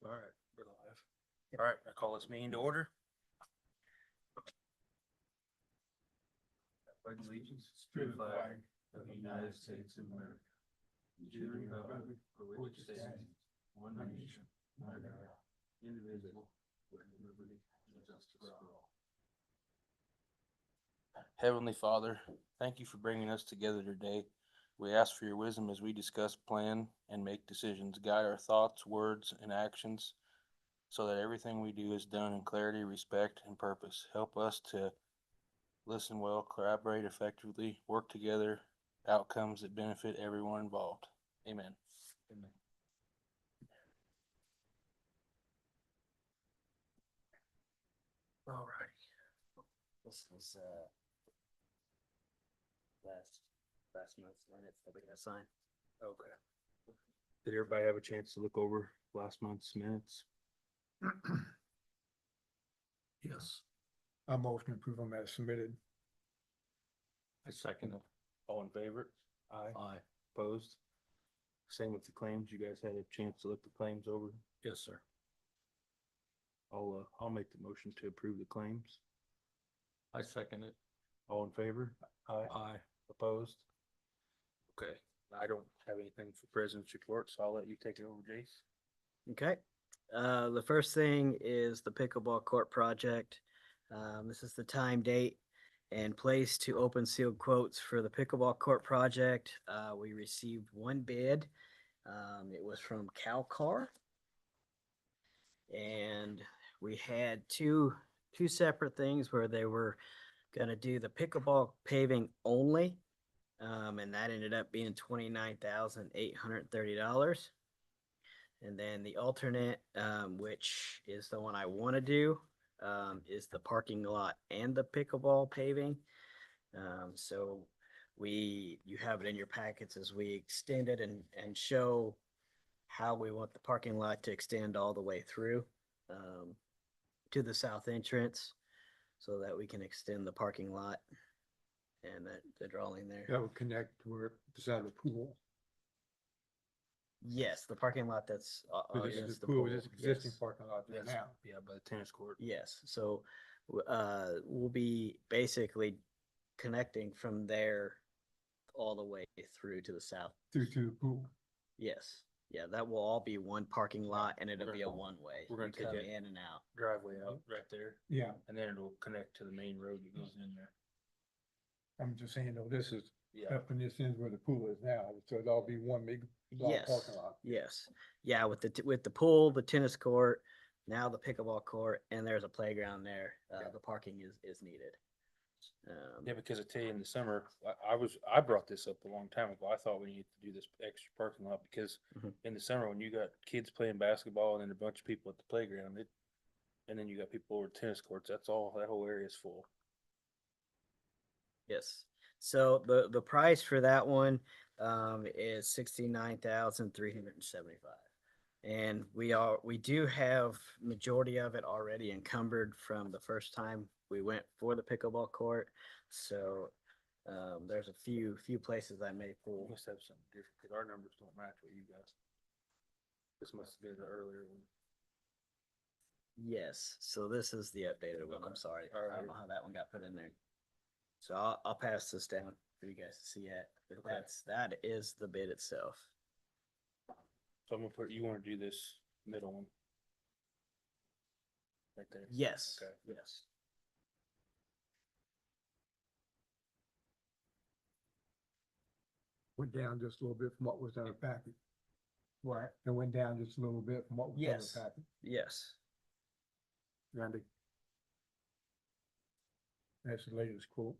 All right, we're live. All right, I call this meeting to order. Pledge allegiance to the flag of the United States of America, to the republic for which it stands, one nation, under God, indivisible, with liberty and justice for all. Heavenly Father, thank you for bringing us together today. We ask for your wisdom as we discuss, plan, and make decisions. Guide our thoughts, words, and actions so that everything we do is done in clarity, respect, and purpose. Help us to listen well, collaborate effectively, work together, outcomes that benefit everyone involved. Amen. Amen. All righty. This was, last month's minutes that we gotta sign. Okay. Did everybody have a chance to look over last month's minutes? Yes. A motion to approve them as submitted. I second it. All in favor? Aye. Aye. Opposed? Same with the claims. You guys had a chance to look the claims over? Yes, sir. I'll make the motion to approve the claims. I second it. All in favor? Aye. Aye. Opposed? Okay, I don't have anything for president's report, so I'll let you take it over, Jace. Okay. The first thing is the pickleball court project. This is the time, date, and place to open sealed quotes for the pickleball court project. We received one bid. It was from CalCar. And we had two separate things where they were gonna do the pickleball paving only. And that ended up being $29,830. And then the alternate, which is the one I want to do, is the parking lot and the pickleball paving. So you have it in your packets as we extend it and show how we want the parking lot to extend all the way through to the south entrance so that we can extend the parking lot and the drawing there. That would connect to where, beside the pool. Yes, the parking lot that's This is against the the pool, pool. this existing Yes. parking lot there Yes. now. Yeah, by the tennis court. Yes, so we'll be basically connecting from there all the way through to the south. Through to the pool. Yes, yeah, that will all be one parking lot and it'll be a one-way. we're gonna You take come it- in and out. Driveway out right there, Yeah, and then it'll connect to the main road that goes in there. I'm just saying though, this is Yeah, up in this end where the pool is now, so it'll all be one big long Yes, parking lot. yes, yeah, with the pool, the tennis court, now the pickleball court, and there's a playground there. Yeah. The parking is needed. yeah, because I tell you, in the summer, I brought this up a long time ago. I thought we needed to do this extra parking lot because Mhm. in the summer, when you got kids playing basketball and then a bunch of people at the playground, and then you got people over tennis courts, that whole area is full. Yes. So the price for that one is $69,375. And we do have majority of it already encumbered from the first time we went for the pickleball court. So there's a few places I may We pull. must have something different because our numbers don't match what you got. This must have been the earlier one. Yes, so this is the updated one. I'm Okay. sorry. All I right. don't know how that one got put in there. So I'll pass this down for you guys to see it. But Okay. that is the bid itself. So I'm gonna you wanna do this middle one? Right there? Yes, Okay. yes. Went down just a little bit from what was in the packet. What? It went down just a little bit from what was in Yes. the packet. Yes. Randy. That's the latest quote.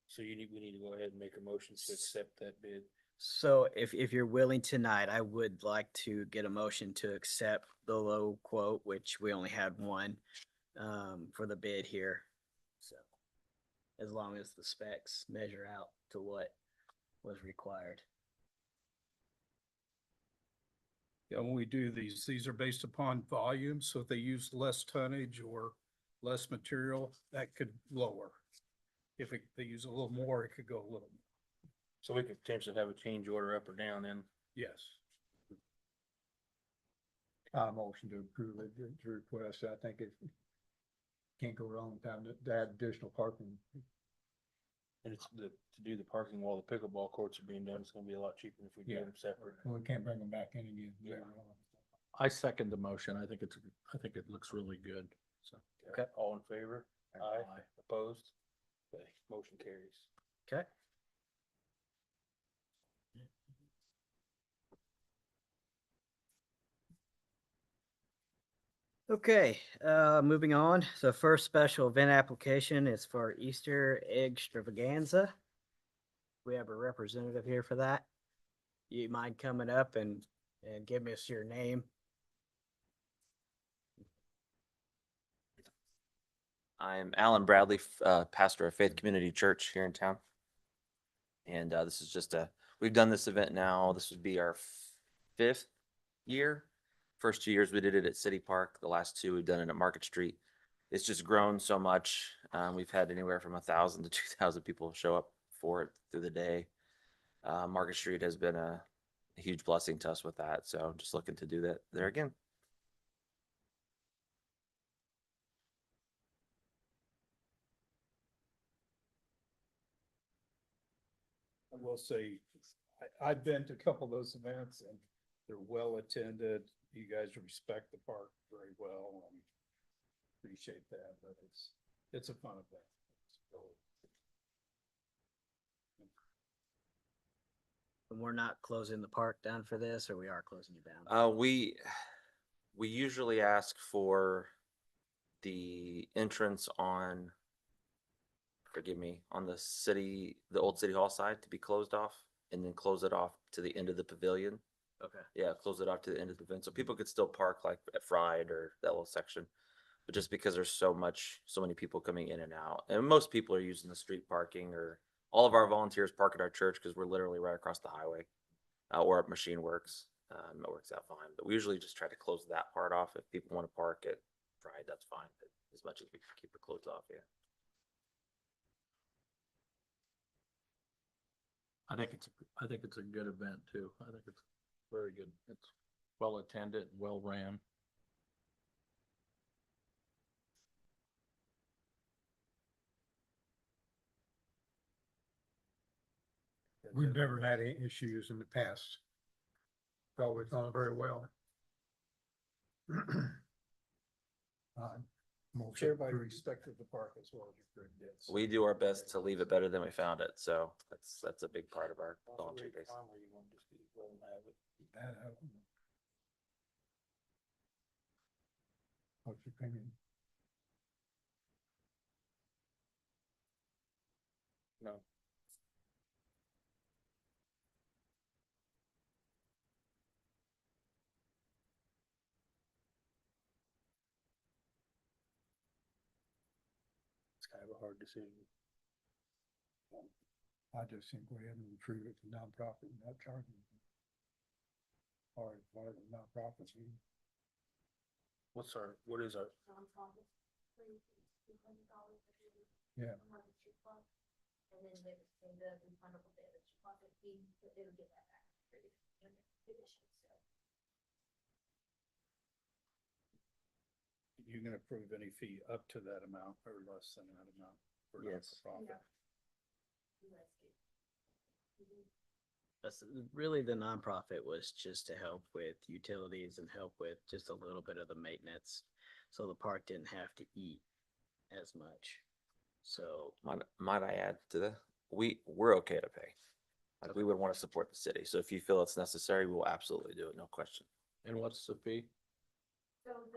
So we need to go ahead and make a motion to accept that bid. So if you're willing tonight, I would like to get a motion to accept the low quote, which we only had one, for the bid here. So as long as the specs measure out to what was required. Yeah, when we do these are based upon volume, so if they use less tonnage or less material, that could lower. If they use a little more, it could go a little, So we could potentially have a change order up or down then. yes. Motion to approve it, to request. I think it can't go wrong with having to add additional parking. And it's to do the parking while the pickleball courts are being done, it's gonna be a lot cheaper if we do Yeah. them separate. Well, we can't bring them back in again. Yeah. I second the motion. I think it looks really good, so. Okay. All in favor? Aye. Opposed? Okay, motion carries. Okay. Okay, moving on. So first special event application is for Easter egg extravaganza. We have a representative here for that. You mind coming up and giving us your name? I'm Alan Bradley, pastor of Faith Community Church here in town. And this is just we've done this event now. This would be our 5th year. First 2 years we did it at City Park. The last 2 we've done it at Market Street. It's just grown so much. We've had anywhere from 1,000 to 2,000 people show up for it through the day. Market Street has been a huge blessing to us with that. So I'm just looking to do that there again. I will say, I've been to a couple of those events and they're well attended. You guys respect the park very well and appreciate that, but it's a fun event. And we're not closing the park down for this, or we are closing it down? We usually ask for the entrance on, forgive me, on the old City Hall side to be closed off, and then close it off to the end of the pavilion. Okay. Yeah, close it off to the end of the pavilion, so people could still park like at Fried or that little section. But just because there's so many people coming in and out, and most people are using the street parking, or all of our volunteers park at our church because we're literally right across the highway, or at Machine Works. It works out fine, but we usually just try to close that part off. If people want to park at Fried, that's fine, but as much as we can keep it closed off, yeah. I think it's a good event too. I think it's very good. It's well attended, well ran. We've never had any issues in the past. It's always gone very well. Motion Everybody approved. respected the park as well as your group did. We do our best to leave it better than we found it, so that's a big part of our volunteer base. Time where you want to just let them have it. That, What's your opinion? No. It's kind of a hard decision. I just think we have to approve it for nonprofit, not charging. Or one of the nonprofits. What is our, Yeah. And then they would say the refundable damage deposit fee, but they would get that back for the condition, so. You can approve any fee up to that amount or less than that amount for Yes. not-for-profit. That's really, the nonprofit was just to help with utilities and help with just a little bit of the maintenance. So the park didn't have to eat as much. So, Might I add to that? We're okay to pay. Like, we would want to support the city, so if you feel it's necessary, we'll absolutely do it, no question. And what's the fee? So you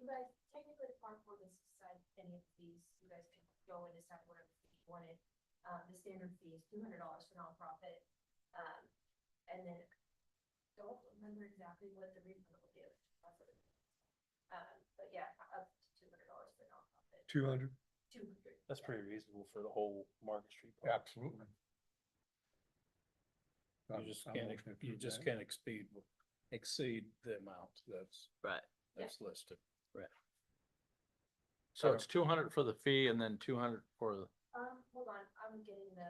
guys, technically the park board doesn't decide any of these, you guys can go and decide whatever fee you wanted. The standard fee is $200 for nonprofit. And then, don't remember exactly what the refundable damage deposit is. But yeah, up to $200 for nonprofit. 200? 200. that's pretty reasonable for the whole Market Street Park. Absolutely. You just can't exceed the amount right. that's listed. So it's 200 for the fee and then 200 for the, Hold on, I'm getting the,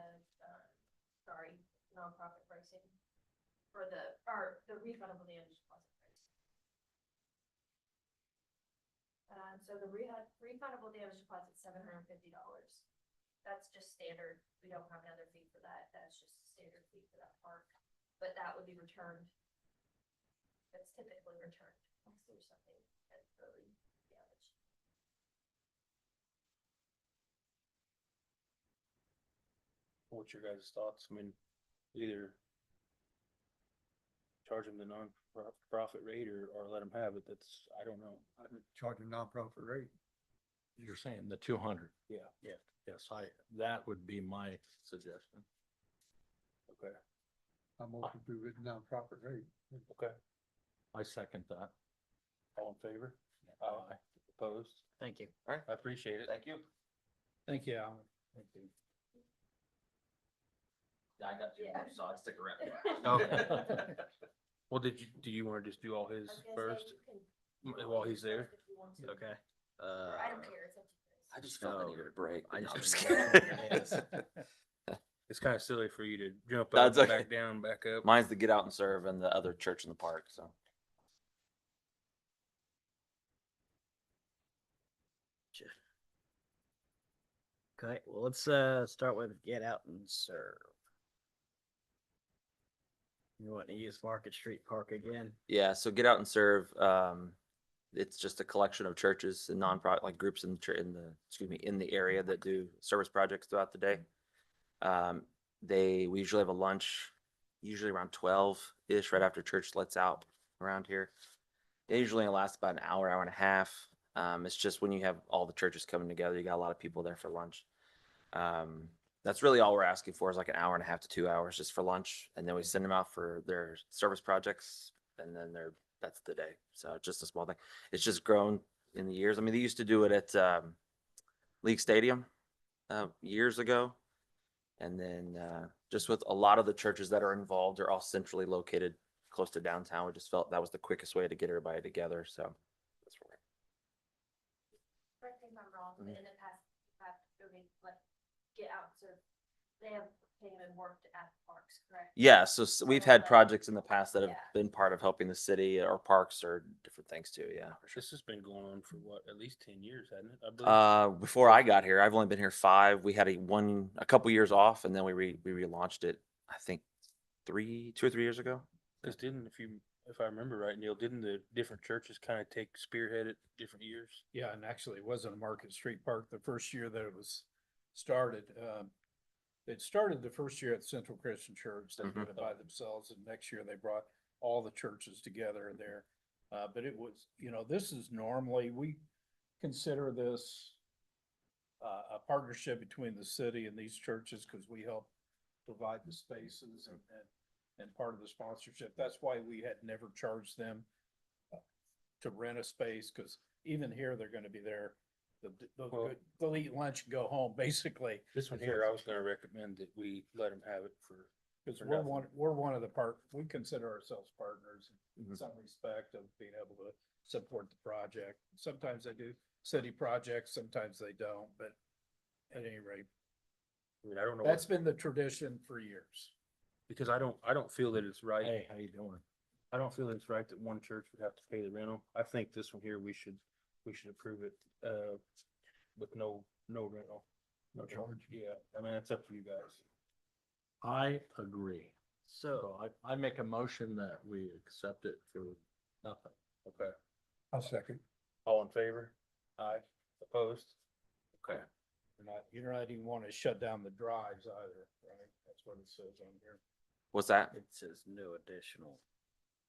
sorry, nonprofit pricing for the refundable damage deposit price. So the refundable damage deposit, $750. That's just standard. We don't have another fee for that. That's just a standard fee for that park. But that would be returned. That's typically returned once there's something that's really damaged. What's your guys' thoughts? I mean, either charge them the non-profit rate or let them have it. That's, I don't know. I would charge a nonprofit rate. You're saying the 200. Yeah. Yeah. Yes, that would be my suggestion. Okay. I'm open to it nonprofit rate. Okay. I second that. All in favor? Aye. Opposed? Thank you. I appreciate it. Thank you. Thank you, Alan. Thank you. I got two more, so I'll stick around. Oh. Well, do you wanna just do all his I was gonna say first? you can- While he's there? If you want to. Okay. Or I don't care, it's up to you guys. I just felt I No, needed a break. I No, I'm just- just kidding. It's kinda silly for you to jump That's up, okay. back down, back up. Mine's the Get Out and Serve and the other church in the park, so. Okay, well, let's start with get out and serve. You want to use Market Street Park again? Yeah, so Get Out and Serve, it's just a collection of churches and nonprofit, like groups in the, in the area that do service projects throughout the day. We usually have a lunch, usually around 12-ish, right after church lets out around here. It usually lasts about an hour, hour and a half. It's just when you have all the churches coming together, you got a lot of people there for lunch. That's really all we're asking for is like an hour and a half to 2 hours just for lunch. And then we send them out for their service projects and then that's the day. So just a small thing. It's just grown in the years. I mean, they used to do it at League Stadium years ago. And then just with a lot of the churches that are involved are all centrally located close to downtown. We just felt that was the quickest way to get everybody together. So that's where Correct me if I'm wrong, but Mhm. in the past, like, get out, so they have came and worked at parks, correct? yeah, so we've had Okay. projects in the past that have Yeah. been part of helping the city or parks or different things too. Yeah, for sure. This has been going on for what, at least 10 years, hasn't it? I believe. Before I got here, I've only been here 5. We had a couple years off, and then we relaunched it. I think 2 or 3 years ago. Cause if I remember right, Neil, didn't the different churches kind of take spearhead at different years? Yeah, and actually it wasn't a Market Street Park the first year that it was started. It started the first year at Central Christian Church. They did it by themselves, and next year they brought all the churches together there. But it was, this is normally, we consider this a partnership between the city and these churches because we help provide the spaces and part of the sponsorship. That's why we had never charged them to rent a space, because even here, they're gonna be there. Well- They'll eat lunch and go home, basically. This one here, I was gonna recommend that we let them have it for. Because For we're nothing. one of the we consider ourselves partners in Mhm. some respect of being able to support the project. Sometimes they do city projects, sometimes they don't, but at any rate, I mean, I don't know. that's been the tradition for years. Because I don't feel that it's right. Hey, how you doing? I don't feel that it's right that one church would have to pay the rental. I think this one here, we should approve it, with no rental. No charge. Yeah, I mean, it's up to you guys. I agree. So, So I make a motion that we accept it for nothing. Okay. I'll second. All in favor? Aye. Opposed? Okay. You're not even want to shut down the drives either, right? That's what it says on here, What's that? it says no additional.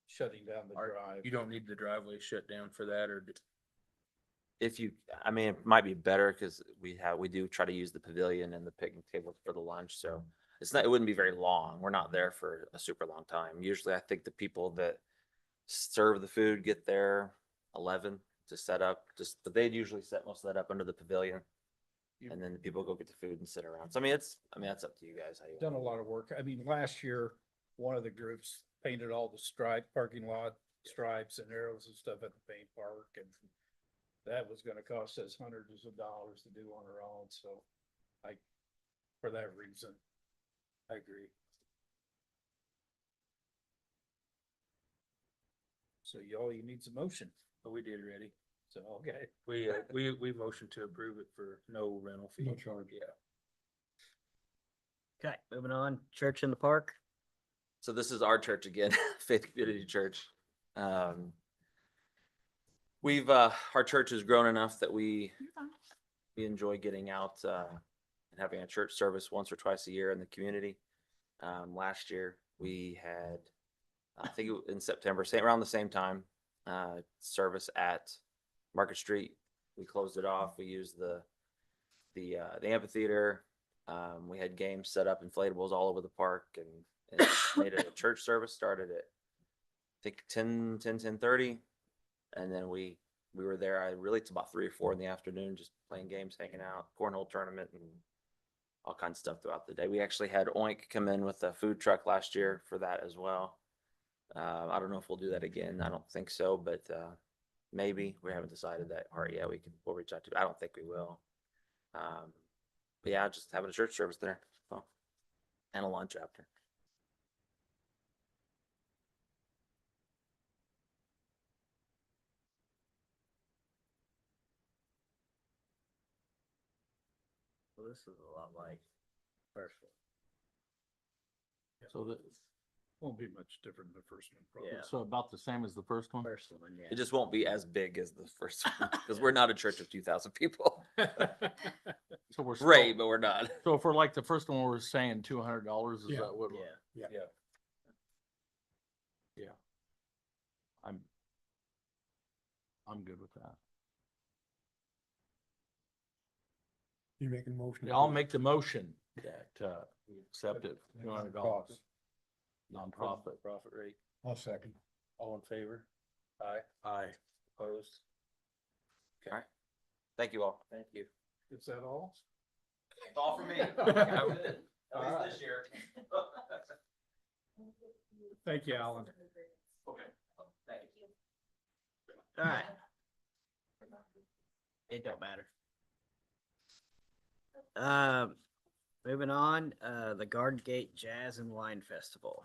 shutting down the drive. You don't need the driveway shut down for that, or I mean, it might be better because we do try to use the pavilion and the picnic tables for the lunch. So it wouldn't be very long. We're not there for a super long time. Usually I think the people that serve the food get there 11 to set up, but they'd usually set most of that up under the pavilion. You- And then the people go get the food and sit around. So I mean, that's up to you guys. How you Done a wanna do it. lot of work. I mean, last year, one of the groups painted all the parking lot stripes and arrows and stuff at the paint park, and that was gonna cost us hundreds of dollars to do on our own, so for that reason, I agree. So you needs a motion. but we did already. So, okay. We motion to approve it for no rental fee. No charge. Yeah. Okay, moving on, church in the park. So this is our church again, Faith Community Church. Our church has grown enough that we enjoy getting out, and having a church service once or twice a year in the community. Last year, we had, I think in September, around the same time, service at Market Street. We closed it off. We used the amphitheater. We had games set up, inflatables all over the park, and made it a church service. Started at, I think 10:30, and then we were there. Till about 3 or 4 in the afternoon, just playing games, hanging out, cornhole tournament, and all kinds of stuff throughout the day. We actually had Oink come in with a food truck last year for that as well. I don't know if we'll do that again. I don't think so, but maybe. We haven't decided that part yet. We'll reach out to. I don't think we will. But yeah, just having a church service there, so, and a lunch after. Well, this is a lot like first one. So that, Won't be much different than the first one, probably. Yeah. so about the same as the first one? First one, yeah. It just won't be as big as the first one because we're not a church of 2,000 people. So we're still- Great, but we're not. So if we're like the first one, we're saying $200, is Yeah. that what? Yeah, Yeah. I'm good with that. You making a motion? Yeah, I'll make the motion that, we accept it, $200, Cost. nonprofit. Profit rate. I'll second. All in favor? Aye. Aye. Opposed? All right. Thank you all. Thank you. Is that all? All for me. All At least this year. Thank you, Alan. Okay. Thank you. all right. It don't matter. Moving on, the Garden Gate Jazz and Wine Festival.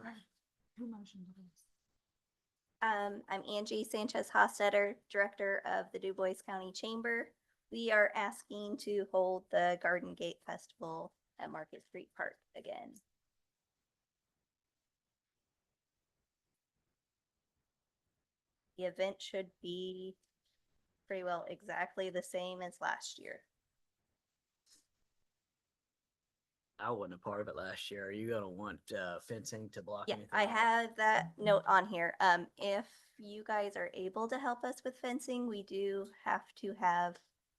I'm Angie Sanchez Hostetter, Director of the Du Bois County Chamber. We are asking to hold the Garden Gate Festival at Market Street Park again. The event should be pretty well exactly the same as last year. I wasn't a part of it last year. Are you gonna want fencing to block Yeah, anything? I out? have that note on here. If you guys are able to help us with fencing, we do have to have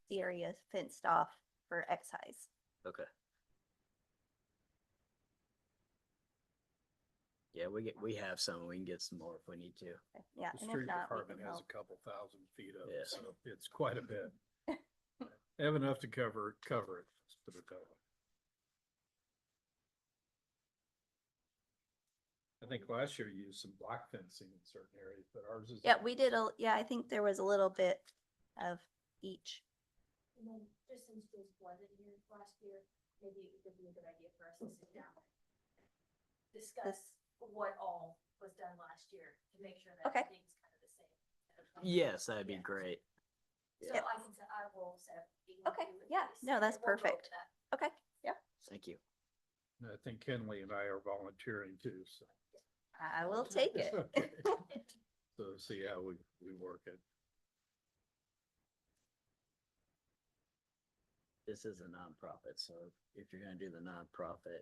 the area fenced off for excise. Okay. Yeah, we have some. We can get some more if we need to. Okay, yeah, The and if street not, we department can has help. a couple thousand feet of Yeah. it, so it's quite a bit. They have enough to cover it, let's put it that way. I think last year you used some black fencing in certain areas, but ours is. Yeah, we did yeah, I think there was a little bit of each. And then, just since this wasn't here last year, maybe it would be a good idea for us to sit down. Discuss what all was done last year to make sure that Okay. everything's kind of the same. Yes, that'd be Yeah. great. So Yep. I will set up. a meeting Okay, with you yeah, guys, no, that's and we'll go over perfect. that. Okay, yeah, Thank you. And I think Kenley and I are volunteering too, so. I will take it. Okay. So see how we work it. This is a nonprofit, so if you're gonna do the nonprofit,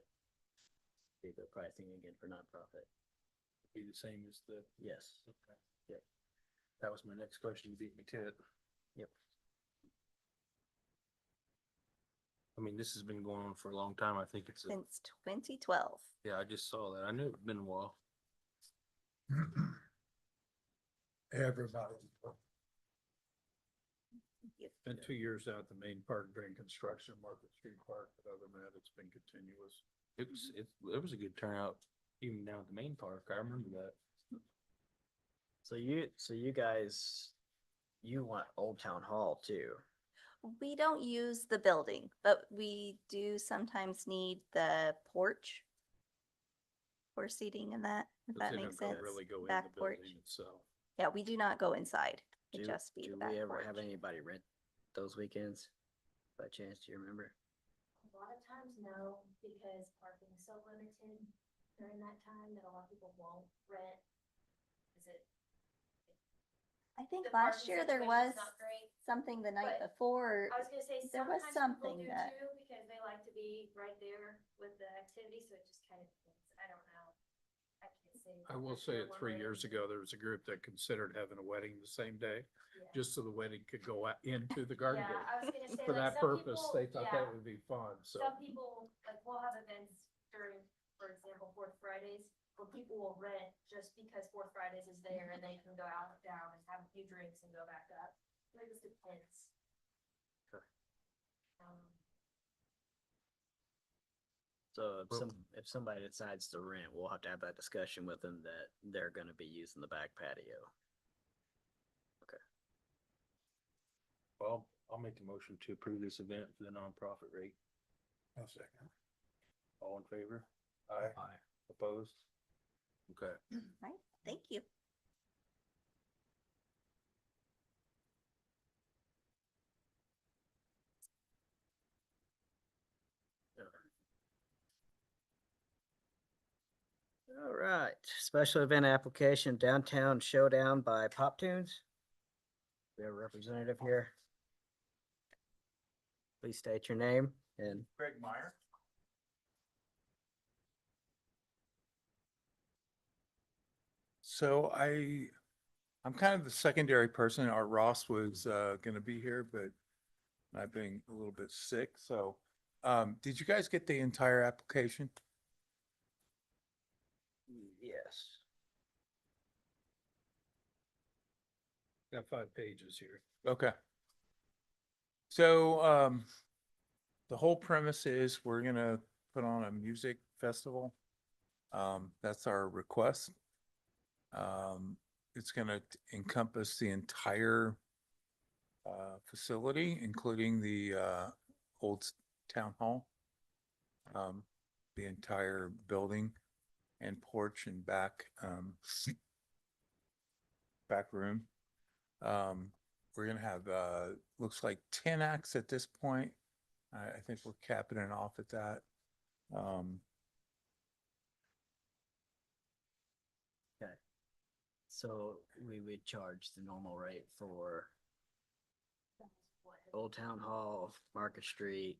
be the pricing again for nonprofit. Be the same as the, Yes. Yep. that was my next question. You beat me to it. Yep. I mean, this has been going on for a long time. I think it's, Since 2012. yeah, I just saw that. I knew it'd been a while. Everybody. Been 2 years out the main park during construction, Market Street Park, but other than that, it's been continuous. It was a good turnout even down at the main park. I remember that. So you guys, you want Old Town Hall too? We don't use the building, but we do sometimes need the porch for seating and that, if But that they makes don't sense. really go in Back the porch. building itself. Yeah, we do not go inside. It'd Do, just be do the back we ever have porch. anybody rent those weekends? By chance, do you remember? A lot of times, no, because parking is so limited during that time that a lot of people won't rent. Is it? I think the last parking year there situation's was not great. something the night but before. I was gonna say There was sometimes people something do that- too, because they like to be right there with the activity, so it just kind of depends. I don't know. I can't say. I will for say sure it one 3 way or years the ago, there was a group that considered having a wedding the same day, other. Yeah. just so the wedding could go out into the garden Yeah, gate. I was gonna say, For like, that some purpose, people- they thought yeah. that would be fun, so. Some people, like, we'll have events during, for example, Fourth Fridays, where people will rent just because Fourth Fridays is there and they can go out, down and have a few drinks and go back up. It just depends. Okay. Um, So if Well- if somebody decides to rent, we'll have to have that discussion with them that they're gonna be using the back patio. Well, I'll make the motion to approve this event for the nonprofit rate. I'll second. All in favor? Aye. Aye. Opposed? Okay. Right, thank you. All right, special event application Downtown Showdown by Pop Tunes. We have a representative here. Please state your name and Greg Meyer. So I'm kind of the secondary person. Art Ross was gonna be here, but I've been a little bit sick, so did you guys get the entire application? yes. Got 5 pages here. Okay. So the whole premise is we're gonna put on a music festival. That's our request. It's gonna encompass the entire facility, including the old town hall. The entire building and porch and back back room. We're gonna have looks like 10 acts at this point. I think we're capping it off at that. So we would charge the normal rate for that's what has- Old Town Hall, Market Street.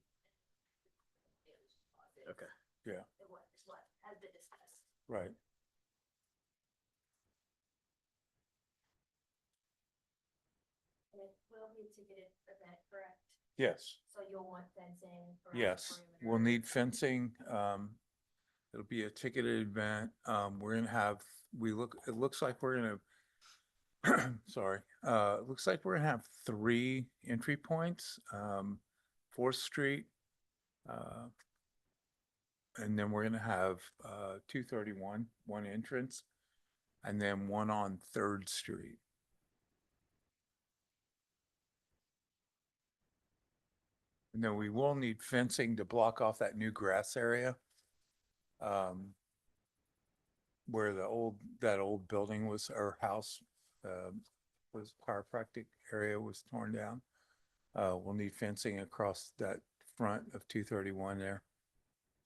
Okay. Yeah. It was, is what has been discussed. Right. And it will be a ticketed event, correct? Yes. So you'll want fencing around the Yes, we'll perimeter. need fencing. It'll be a ticketed event. We're gonna have, it looks like we're gonna, sorry, it looks like we're gonna have 3 entry points. 4th Street. And then we're gonna have 231, one entrance, and then one on 3rd Street. And then we will need fencing to block off that new grass area. Where that old building was, or house, was chiropractic area was torn down. We'll need fencing across that front of 231 there.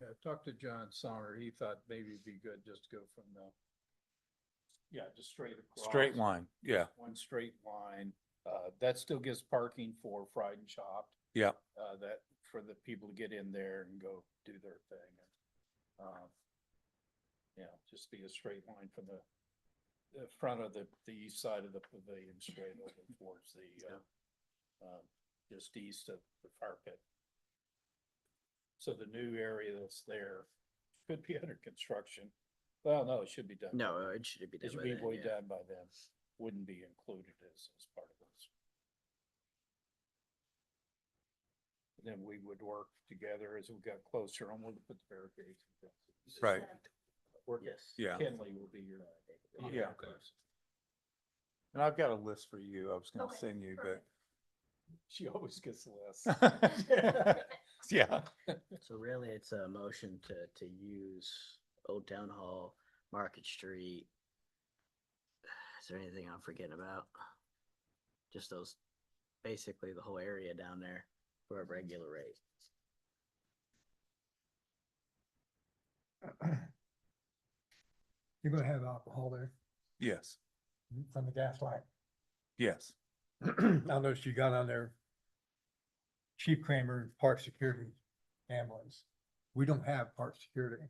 Yeah, I talked to John Sonner. He thought maybe it'd be good just to go from just straight across. Straight line, yeah, One straight line. That still gives parking for Fried and Chopped. yeah, That for the people to get in there and go do their thing. Just be a straight line from the front of the east side of the pavilion straight over towards the, just east of the fire pit. So the new area that's there could be under construction. Well, no, it should be done. No, it should be It done should by be then, way yeah. done by then. Wouldn't be included as part of this. Then we would work together as we got closer on where to put the barricades. and fences. right, Yes. yeah. Kenley will be your. Yeah. And I've got a list for you. I was gonna Okay, send you, but perfect. She always gets less. yeah, So really, it's a motion to use Old Town Hall, Market Street. Is there anything I'm forgetting about? just those, basically the whole area down there for a regular rate. You're gonna have alcohol there Yes, from the gas line. yes. I noticed you got on there. Chief Kramer, Park Security Ambulance. We don't have Park Security.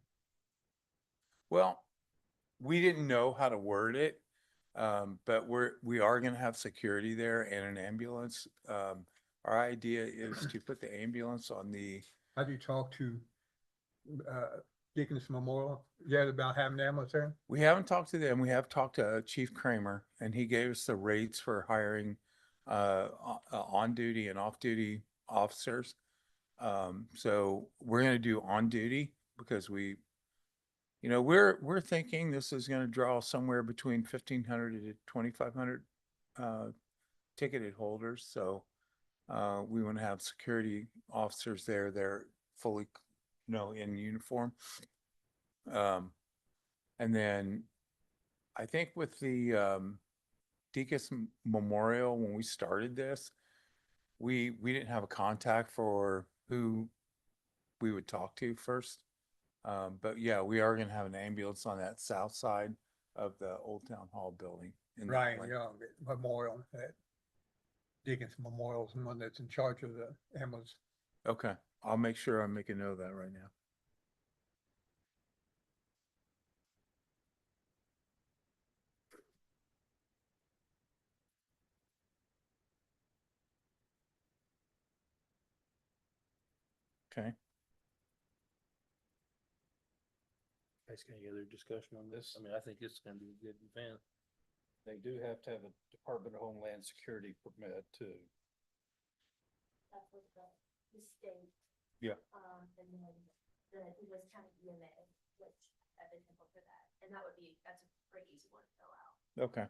Well, we didn't know how to word it. But we are gonna have security there and an ambulance. Our idea is to put the ambulance on the, Have you talked to Deacon's Memorial yet about having an ambulance there? we haven't talked to them. We have talked to Chief Kramer and he gave us the rates for hiring on duty and off duty officers. So we're gonna do on duty because we're thinking this is gonna draw somewhere between 1,500 to 2,500 ticketed holders. So we want to have security officers there. They're fully, in uniform. And then I think with the Deacon's Memorial, when we started this, we didn't have a contact for who we would talk to first. But yeah, we are gonna have an ambulance on that south side of the Old Town Hall building. in that Ryan place. Young, Memorial, that Deacon's Memorial is the one that's in charge of the ambulance. Okay, I'll make sure I make a note of that right now. Okay, Guys, got any other discussion on this? I mean, I think it's gonna be a good event. They do have to have a Department of Homeland Security permit too. That's what the state. Yeah. And then the West County EMA, which I've been able for that, and that's a pretty easy one to fill out. okay.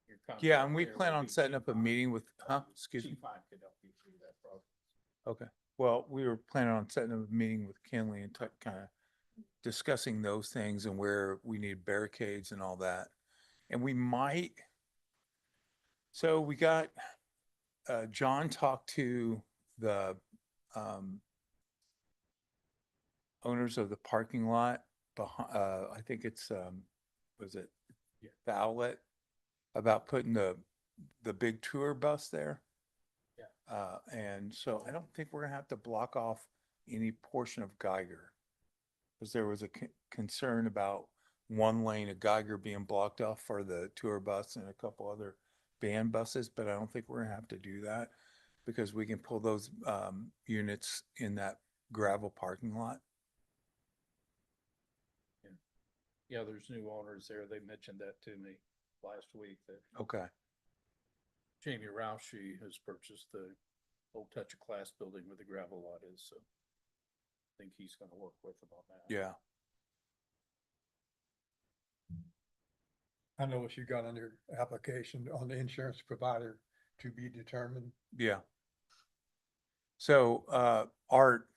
Your contact Yeah, and we there plan would on be setting Chief up a Hine. meeting with, excuse me. Chief Hine could help you through that process. Okay, well, we were planning on setting up a meeting with Kenley and kind of discussing those things and where we need barricades and all that. And we might, so we got, John talked to the, owners of the parking lot behind, I think it's, was it the outlet? About putting the big tour bus there. Yeah. And so I don't think we're gonna have to block off any portion of Geiger. Because there was a concern about one lane of Geiger being blocked off for the tour bus and a couple other band buses, but I don't think we're gonna have to do that. Because we can pull those units in that gravel parking lot. Yeah, there's new owners there. They mentioned that to me last week that Okay, Jamie Roushey has purchased the old Touch of Class building where the gravel lot is, so I think he's gonna work with them on that. yeah. I noticed you got on your application on the insurance provider to be determined. Yeah. So, Art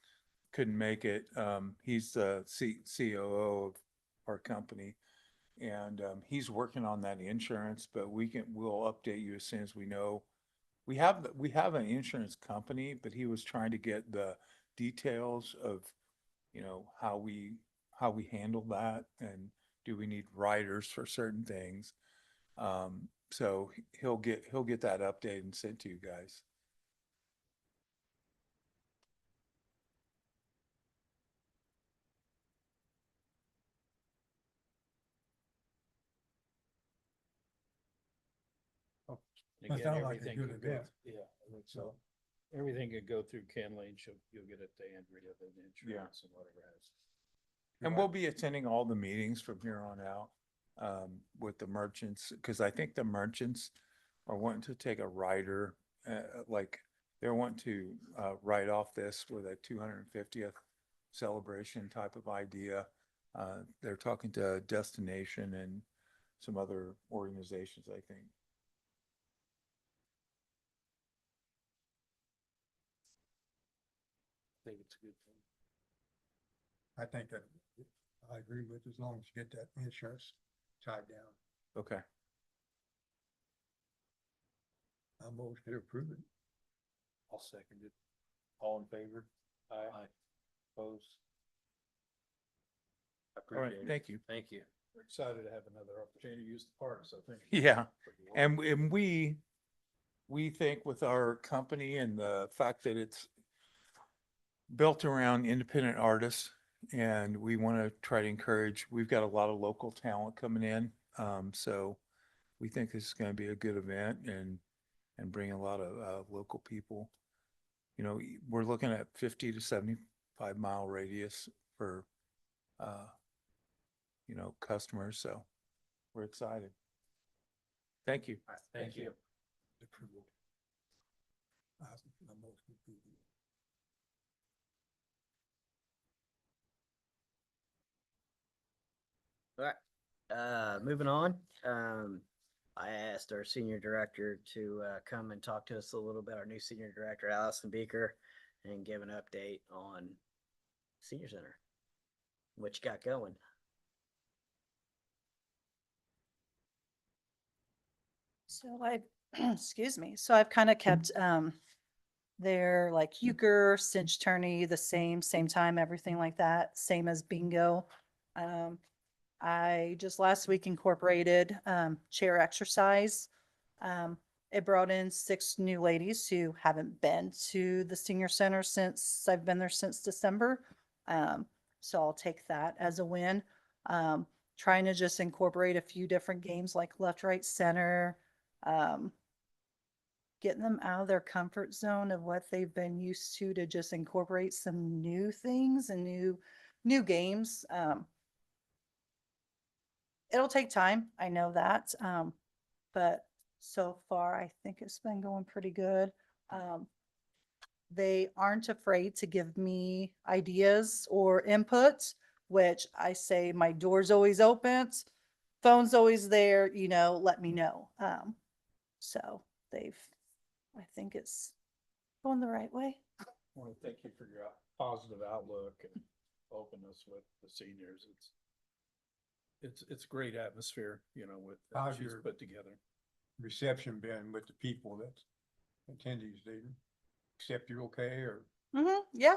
couldn't make it. He's the COO of our company. And, he's working on that insurance, but we'll update you as soon as we know. We have an insurance company, but he was trying to get the details of, how we handle that and do we need riders for certain things. So he'll get that update and sent to you guys. And That again, sounds like a everything good could go, event. yeah, I think so. Everything could go through Kenley and you'll get it to Andrea, the insurance and whatever else. And we'll be attending all the meetings from here on out, with the merchants, because I think the merchants are wanting to take a rider, like they're wanting to, write off this with a 250th celebration type of idea. They're talking to Destination and some other organizations, I think. I think it's a good thing. I think that I agree with, as long as you get that insurance tied down. Okay. I motion to approve it. I'll second it. All in favor? Aye. Opposed? I All right, appreciate it. thank you. Thank you. We're excited to have another opportunity to use the parks, I think. Yeah, and we think with our company and the fact that it's built around independent artists, and we want to try to encourage, we've got a lot of local talent coming in. So we think this is going to be a good event and bring a lot of, local people. You know, we're looking at 50 to 75 mile radius for, you know, customers. So we're excited. Thank you. Thank you. Approval. I motion to approve it. All right, moving on. I asked our senior director to come and talk to us a little bit, our new senior director, Allison Beaker, and give an update on senior center. What you got going? So I, excuse me, so I've kind of kept, their like euchre, cinch tourney, the same time, everything like that, same as bingo. I just last week incorporated, chair exercise. It brought in 6 new ladies who haven't been to the senior center since I've been there since December. So I'll take that as a win. Trying to just incorporate a few different games like left, right, center. Getting them out of their comfort zone of what they've been used to just incorporate some new things and new games. It'll take time. I know that. But so far I think it's been going pretty good. They aren't afraid to give me ideas or input, which I say my door's always open, phone's always there, you know, let me know. So I think it's going the right way. I want to thank you for your positive outlook and openness with the seniors. It's great atmosphere, you know, with that How's she's your- put together. Reception been with the people that attendees, they accept you okay, or? Yeah.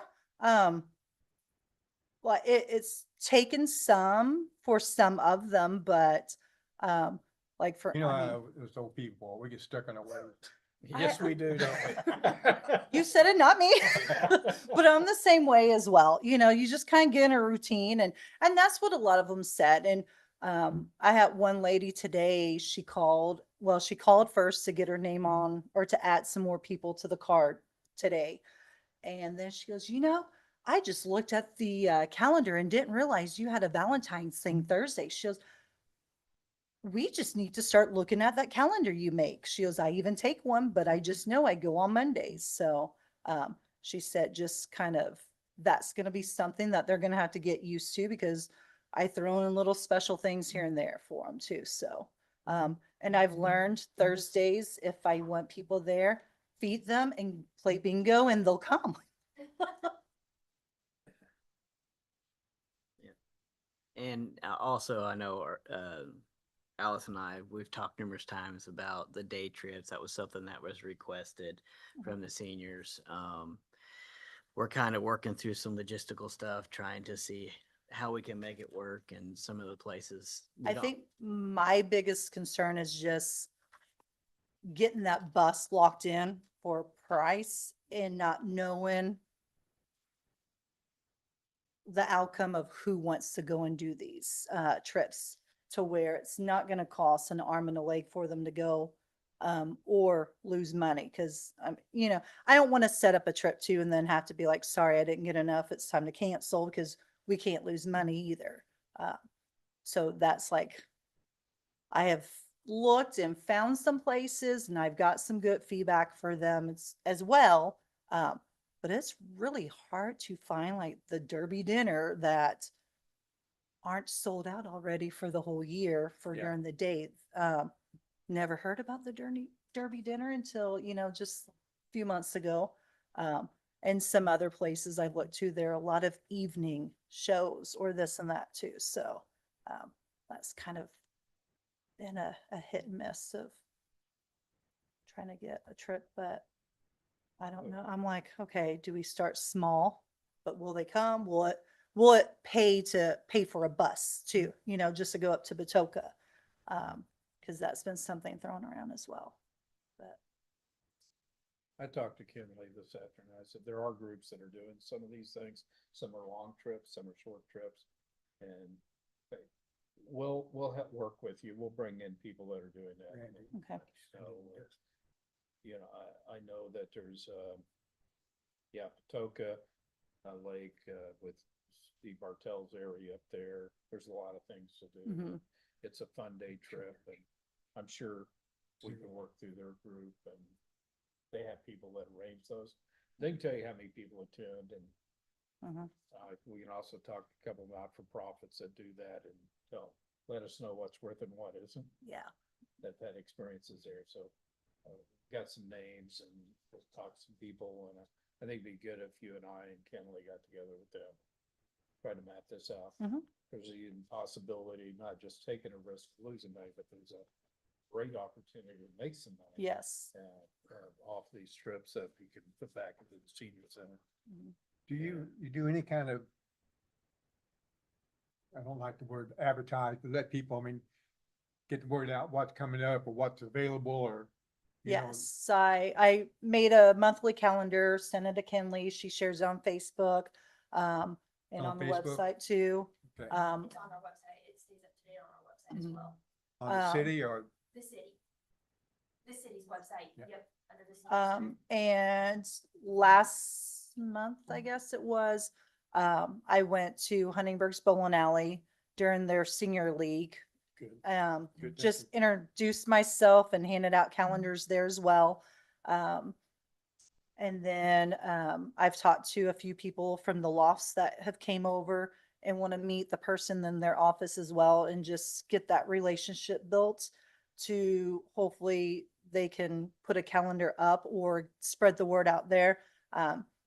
Well, it's taken some for some of them, but, like for, You know I mean, how those old people, we get stuck in a way. Yes, we do, don't we? you said it, not me. But I'm the same way as well. You know, you just kind of get in a routine and that's what a lot of them said. And I had one lady today, she called first to get her name on or to add some more people to the card today. And then she goes, you know, I just looked at the calendar and didn't realize you had a Valentine's thing Thursday. She goes, we just need to start looking at that calendar you make. She goes, I even take one, but I just know I go on Mondays. So she said just kind of, that's going to be something that they're going to have to get used to because I throw in little special things here and there for them too. So, and I've learned Thursdays, if I want people there, feed them and play bingo and they'll come. And also, I know Alice and I, we've talked numerous times about the day trips. That was something that was requested from the seniors. We're kind of working through some logistical stuff, trying to see how we can make it work and some of the places. we I don't- think my biggest concern is just getting that bus locked in for price and not knowing the outcome of who wants to go and do these trips to where it's not going to cost an arm and a leg for them to go or lose money. Cause you know, I don't want to set up a trip too and then have to be like, sorry, I didn't get enough. It's time to cancel because we can't lose money either. So that's like, I have looked and found some places and I've got some good feedback for them as well. But it's really hard to find like the Derby dinner that aren't sold out already for the whole year for Yeah. during the day. Never heard about the Derby dinner until, you know, just a few months ago. And some other places I've looked to, there are a lot of evening shows or this and that too. So that's kind of been a hit and miss of trying to get a trip, but I don't know. I'm like, okay, do we start small? But will they come? Will it pay for a bus too, you know, just to go up to Batoka? Cause that's been something thrown around as well. But I talked to Kinley this afternoon. I said, there are groups that are doing some of these things. Some are long trips, some are short trips. And hey, we'll work with you. We'll bring in people that are doing that. Randy. Okay. So, you know, I know that there's, Patoka, Lake, with Steve Bartel's area up there. There's a lot of things to do. Mhm. It's a fun day trip, and I'm sure we can work through their group, and they have people that arrange those. They can tell you how many people attend, and Mhm. we can also talk to a couple of not-for-profits that do that and let us know what's worth and what isn't, Yeah. that experience is there. So, got some names and we'll talk to some people, and I think it'd be good if you and I and Kenley got together with them, try to map this out. Mhm. There's even possibility, not just taking a risk of losing money, but there's a great opportunity to make some money. Yes. Off these trips that we can put back into the senior center. Do you do any kind of, I don't like the word advertise, but let people, I mean, get the word out, what's coming up or what's available or, you know, Yes, I made a monthly calendar, sent it to Kenley. She shares it on Facebook, and On on the Facebook? website too. okay, It's on our website. It stays up to date on our website as Mhm. well. on the city or, The city. The city's website, Yeah. yep, under the senior center. And last month, I guess it was, I went to Huntingburg's Bowling Alley during their senior league. Good. Good, Just thank you. introduced myself and handed out calendars there as well. And then, I've talked to a few people from the lofts that have came over and want to meet the person in their office as well and just get that relationship built to hopefully they can put a calendar up or spread the word out there.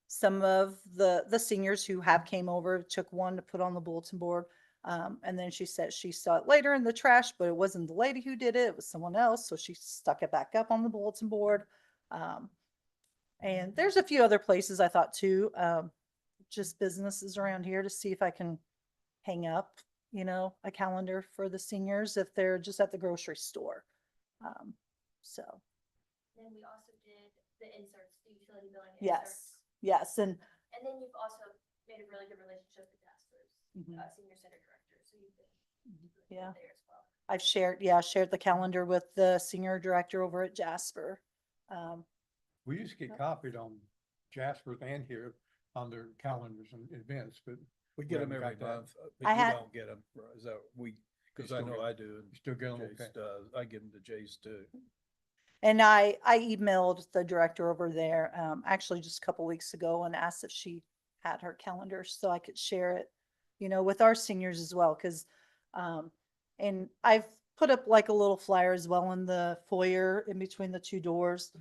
Some of the seniors who have came over took one to put on the bulletin board. And then she said she saw it later in the trash, but it wasn't the lady who did it, it was someone else. So she stuck it back up on the bulletin board. And there's a few other places I thought too, just businesses around here to see if I can hang up, you know, a calendar for the seniors if they're just at the grocery store. So, Then we also did the inserts, the utility billing yes, inserts. yes. And And then you've also made a really good relationship with Jasper's, Mhm. Senior Center Director, so you've been Yeah. there as well. I've shared the calendar with the senior director over at Jasper. We used to get copied on Jasper's and here on their calendars and events, but We get them haven't every got that. month, I but you had- don't get them, is that, cause I still know get- I do. you still get 'em, and Jace okay. does. I give them to Jace too. And I emailed the director over there, actually just a couple weeks ago and asked if she had her calendar so I could share it, you know, with our seniors as well. Cause, and I've put up like a little flyer as well in the foyer in between the two doors.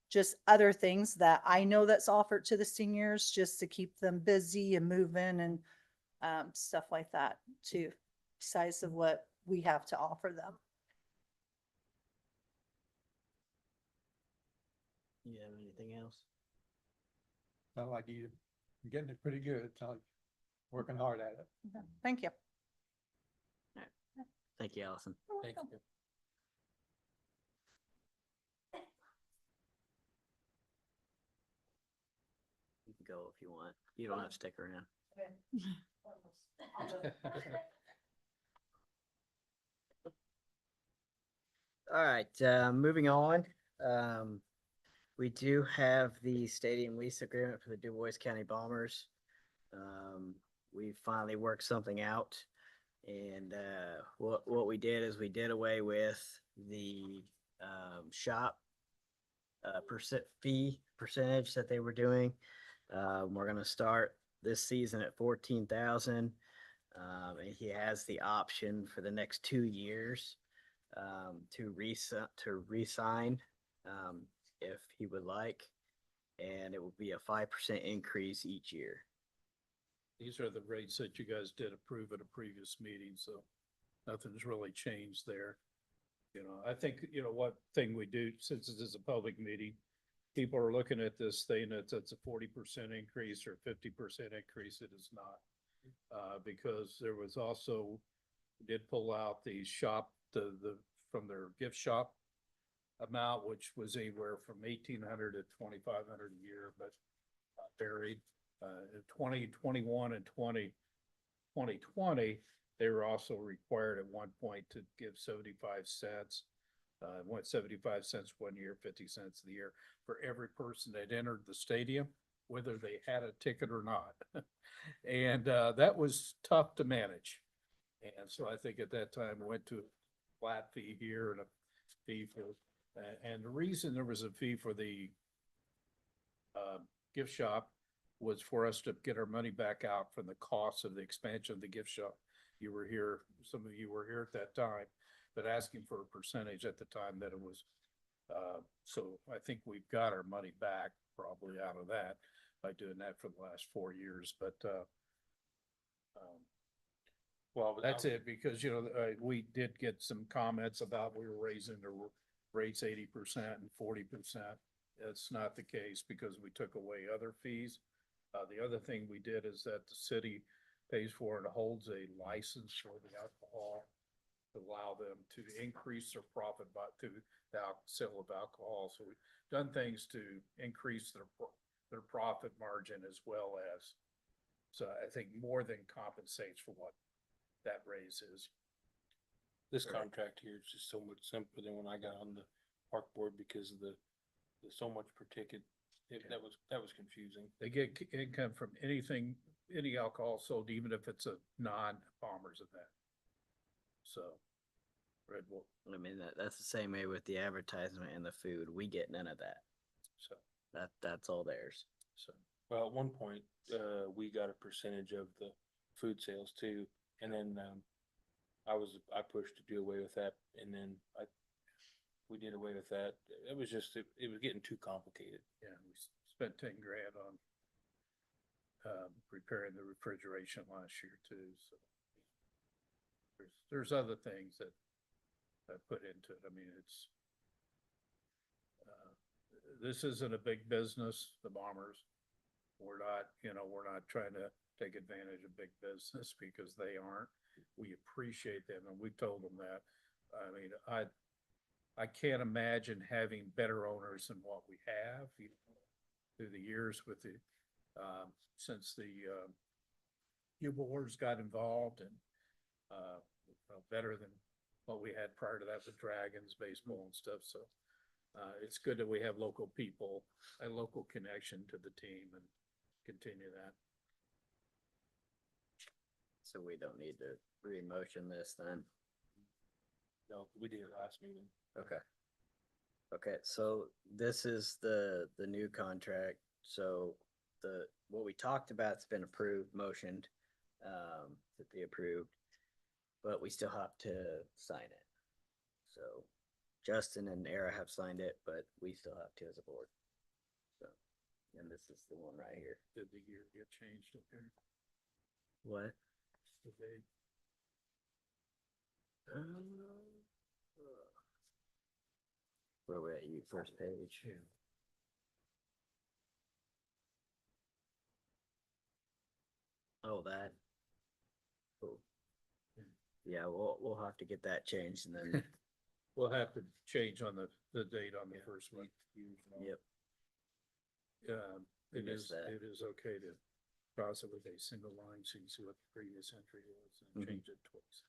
Just other things that I know that's offered to the seniors just to keep them busy and moving and, stuff like that too, besides of what we have to offer them. You have anything else? Sound like you're getting it pretty good. Sound like working hard at it. Okay, thank you. Thank you, Allison. Thank you. You can go if you want. You don't have to stick around. All right, moving on. We do have the stadium lease agreement for the Du Bois County Bombers. We finally worked something out. And what we did is we did away with the shop percentage that they were doing. We're gonna start this season at 14,000. And he has the option for the next 2 years to re-sign if he would like, and it will be a 5% increase each year. These are the rates that you guys did approve at a previous meeting, so nothing's really changed there. You know, I think, you know, what thing we do, since this is a public meeting, people are looking at this thing, it's a 40% increase or 50% increase. It is not. Because there was also, did pull out the shop, from their gift shop amount, which was anywhere from 1,800 to 2,500 a year, but varied. In 2021 and 2020, they were also required at one point to give 75 cents. Went 75 cents one year, 50 cents the year for every person that entered the stadium, whether they had a ticket or not. And that was tough to manage. And so I think at that time we went to a flat fee here and a fee for, and the reason there was a fee for the gift shop was for us to get our money back out from the cost of the expansion of the gift shop. You were here, some of you were here at that time, but asking for a percentage at the time that it was. So I think we've got our money back probably out of that by doing that for the last 4 years, but Well, that's it, because, you know, we did get some comments about we were raising the rates 80% and 40%. That's not the case because we took away other fees. The other thing we did is that the city pays for and holds a license for the alcohol to allow them to increase their profit by to the sale of alcohol. So we've done things to increase their profit margin as well as, so I think more than compensates for what that raise is. this contract here is just so much simpler than when I got on the park board because of the so much per ticket. That was confusing. They get income from anything, any alcohol sold, even if it's a non-Palmer's event. So, Red Bull, I mean, that's the same way with the advertisement and the food. We get none of that. so, That's all theirs. so. Well, at one point, we got a percentage of the food sales too, and then, I pushed to do away with that, and then we did away with that. It was just, it was getting too complicated. Yeah, we spent 10 grand on repairing the refrigeration last year too, so. There's other things that I put into it. I mean, it's this isn't a big business, the Bombers. We're not, you know, we're not trying to take advantage of big business because they aren't. We appreciate them and we've told them that. I mean, I can't imagine having better owners than what we have through the years with the, since the U-Boars got involved and, better than what we had prior to that with Dragons, baseball and stuff. So, it's good that we have local people, a local connection to the team and continue that. So we don't need to re-motion this then. No, we did it last meeting. Okay. Okay, so this is the new contract. So what we talked about's been approved, motioned, that they approved, but we still have to sign it. So Justin and Era have signed it, but we still have to as a board. So, and this is the one right here. Did the year get changed up there? What? Did they? Where we at? You first page. Yeah. Oh, that. Cool. Yeah, we'll have to get that changed and then, We'll have to change on the date on the first one. yep. It Missed is, that. it is okay to cross it with a single line so you can see what the previous entry was and Mhm. change it twice.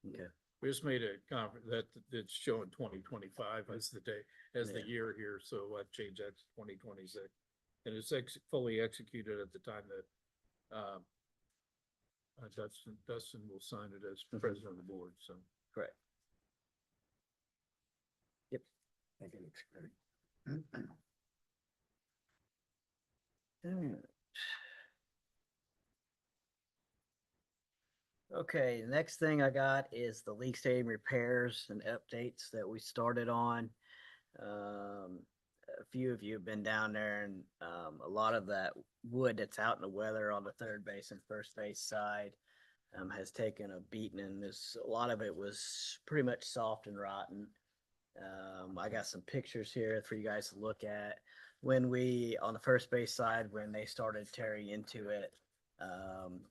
Okay. We just made a conference that it's showing 2025 as the day, as the Yeah. year here, so I've changed that to 2026. And it's fully executed at the time that, Dustin will sign it as president of the board, so. Correct. I think it looks great. Alright. Okay, the next thing I got is the leak stadium repairs and updates that we started on. A few of you have been down there and a lot of that wood that's out in the weather on the third base and first base side has taken a beating, and a lot of it was pretty much soft and rotten. I got some pictures here for you guys to look at. When on the first base side, when they started tearing into it,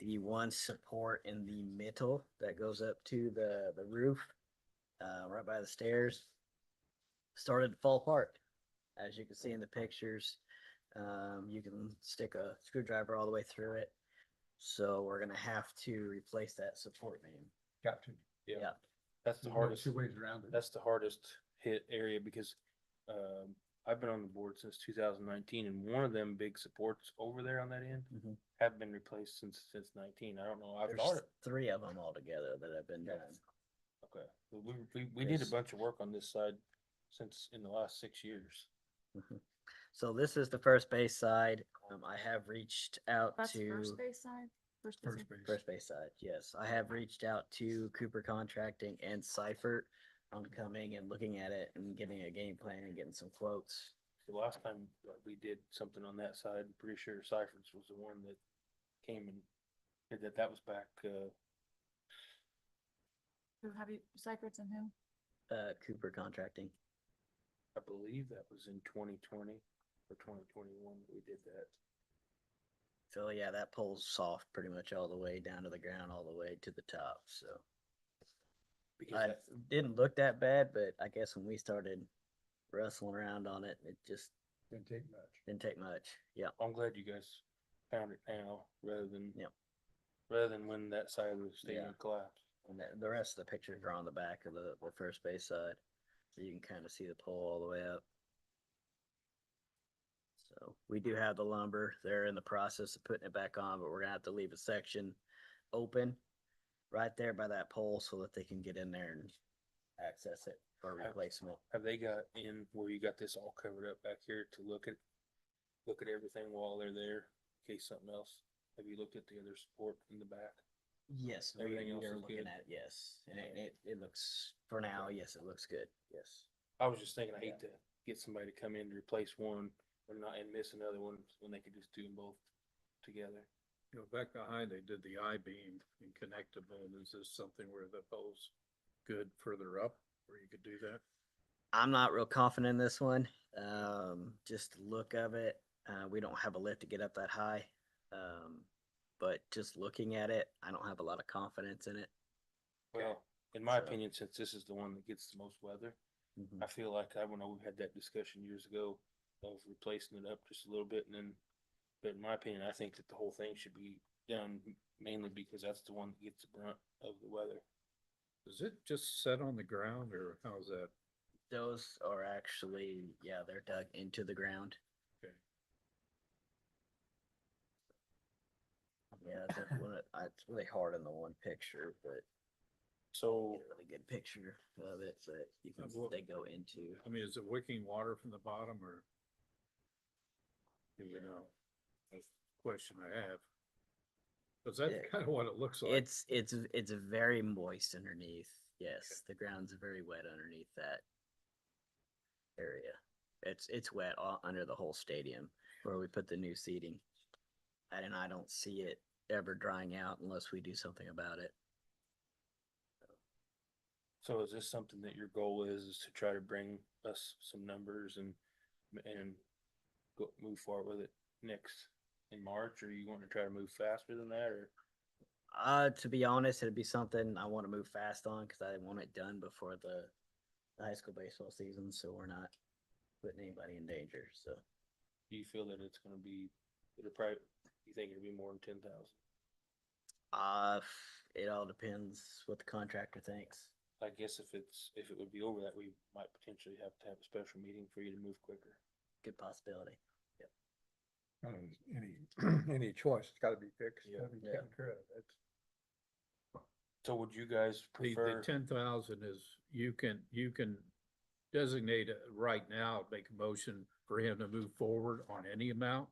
the one support in the middle that goes up to the roof, right by the stairs, started to fall apart. As you can see in the pictures, you can stick a screwdriver all the way through it. So we're gonna have to replace that support beam. Got to. Yeah. That's the There's no hardest. two ways around it. That's the hardest hit area because, I've been on the board since 2019 and one of them big supports over there on that end have been replaced since 19. I don't know. I've thought There's it. 3 of them altogether that have been Yeah. done. Okay. But we did a Yes. bunch of work on this side since in the last 6 years. Mhm. So this is the first base side. I have reached out That's to first base side? First base. First base. first base side. Yes, I have reached out to Cooper Contracting and Seifert on coming and looking at it and getting a game plan and getting some quotes. The last time we did something on that side, I'm pretty sure Cyphers was the one that came and did that. That was back, Who have you, Cypress and who? Cooper Contracting. I believe that was in 2020 or 2021 that we did that. So yeah, that pole's soft pretty much all the way down to the ground, all the way to the top. So Because I that, didn't look that bad, but I guess when we started wrestling around on it, it just Didn't take much. didn't take much. Yeah. I'm glad you guys found it now rather than, Yep. rather than when that side of the stadium Yeah. collapsed. And the rest of the pictures are on the back of the first base side. So you can kind of see the pole all the way up. So we do have the lumber. They're in the process of putting it back on, but we're gonna have to leave a section open right there by that pole so that they can get in there and access it for replacement. Have they got in where you got this all covered up back here to look at everything while they're there in case something else? Have you looked at the other support in the back? Yes, Everything else we're is looking good? at, yes. And it looks, for now, yes, it looks good. Yes. I was just thinking, I hate to get somebody to come in to replace one and miss another one when they could just do them both together. You know, back behind, they did the I-beam and connected them. Is this something where the pole's good further up where you could do that? I'm not real confident in this one. Just look of it. We don't have a lift to get up that high. But just looking at it, I don't have a lot of confidence in it. Well, in my So- opinion, since this is the one that gets the most weather, Mhm. I feel like I know we had that discussion years ago of replacing it up just a little bit and then, but in my opinion, I think that the whole thing should be done mainly because that's the one that gets the brunt of the weather. Does it just set on the ground or how's that? Those are actually, yeah, they're dug into the ground. Okay. Yeah, it's really hard in the one picture, but So get a really good picture of it that you can, Well- they go into. I mean, is it wicking water from the bottom or? Do we know? That's the question I have. Cause that's Yeah. kind of what it looks like. It's very moist underneath. Yes, the ground's very wet underneath that area. It's wet all under the whole stadium where we put the new seating. And I don't see it ever drying out unless we do something about it. So is this something that your goal is to try to bring us some numbers and move forward with it next in March, or you want to try to move faster than that, or? To be honest, it'd be something I want to move fast on because I want it done before the high school baseball season, so we're not putting anybody in danger, so. Do you feel that it's gonna be, it'll probably, you think it'll be more than 10,000? It all depends what the contractor thinks. I guess if it would be over that, we might potentially have to have a special meeting for you to move quicker. Good possibility. I don't know, any choice, it's gotta be fixed, it's gotta be Yeah. taken care of. That's, So would you guys The prefer, 10,000 is, you can designate it right now, make a motion for him to move forward on any amount.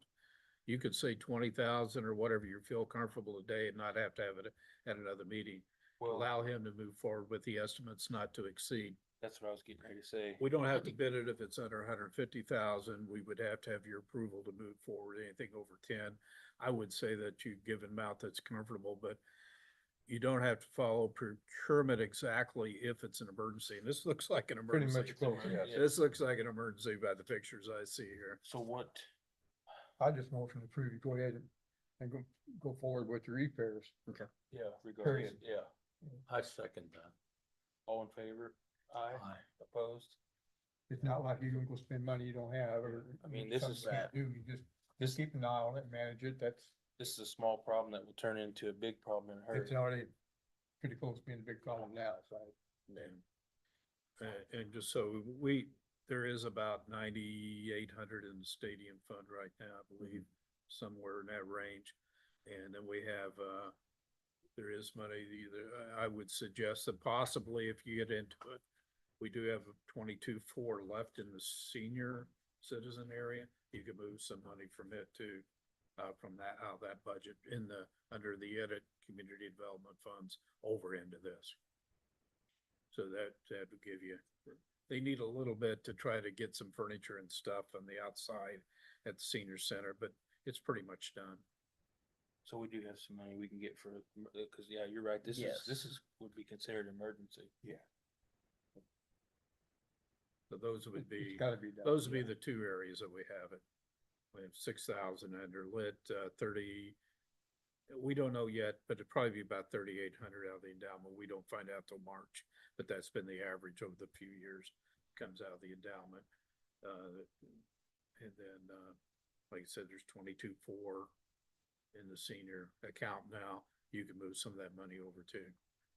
You could say 20,000 or whatever you feel comfortable today and not have to have it at another meeting. well, Allow him to move forward with the estimates not to exceed. that's what I was getting ready to say. We don't have to bid it if it's under 150,000. We would have to have your approval to move forward. Anything over 10. I would say that you give an amount that's comfortable, but you don't have to follow procurement exactly if it's an emergency. And this looks like an Pretty emergency. much close, yes. This looks like an emergency by the pictures I see here. So what, I just motion to approve, you go ahead and go forward with your repairs. Yeah, regardless, Period. yeah. I second that. all in favor? Aye. Aye. Opposed? It's not like you're gonna go spend money you don't have, or. I mean, this something is- you can't do, you just keep an eye on it, manage it, This is a small problem that will turn into a big problem in a hurry. it's already pretty close to being a big problem now, so. And just so there is about 9,800 in the stadium fund right now, I believe, somewhere in that range. And then we have, there is money either, I would suggest that possibly if you get into it, we do have 22.4 left in the senior citizen area. You could move some money from it too, from that, out of that budget under the edit community development funds over into this. So that would give you, they need a little bit to try to get some furniture and stuff on the outside at the senior center, but it's pretty much done. So we do have some money we can get for, cause yeah, you're right, this Yes. would be considered emergency. So those would be, It's gotta be done. those would be the two areas that we have it. We have 6,000 under lit, 30, we don't know yet, but it'd probably be about 3,800 out of the endowment. We don't find out till March, but that's been the average over the few years, comes out of the endowment. And then, like I said, there's 22.4 in the senior account now. You can move some of that money over too.